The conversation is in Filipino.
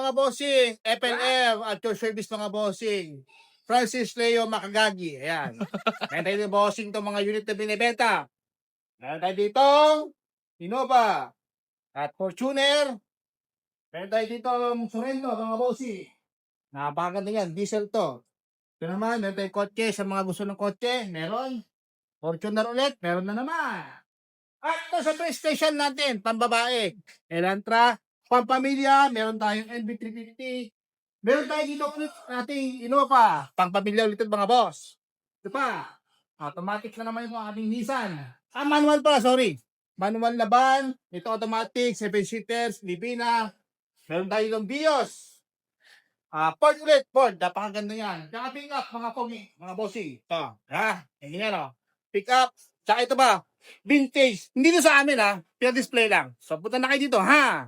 Mga bossing, FLM at your service mga bossing. Francis Leo Makagagi. Ayan. Meron tayo dito bossing itong mga unit na binibenta. Meron tayo dito Innova at Fortuner. Meron tayo dito Sorento mga bossing. Napakaganda yan. Diesel to. Ito naman, meron tayong kotse sa mga gusto ng kotse. Meron. Fortuner ulit. Meron na naman. At ito sa PlayStation natin, pambabae. Elantra, pampamilya, meron tayong NB350. Meron tayo dito ulit ating Innova, pangpamilya ulit mga boss. Ito pa, automatic na naman yung ating Nissan. Manual pala, sorry. Manual na van, ito automatic, 7-seaters, Livina. Meron tayo ng Vios. Ford ulit, Ford, napakaganda yan. Tsaka pick up, mga pogi, mga bossy. Ito, yan o. Pick up, tsaka ito ba, vintage. Hindi na sa amin pina-display lang. So, punta na kayo dito, ha?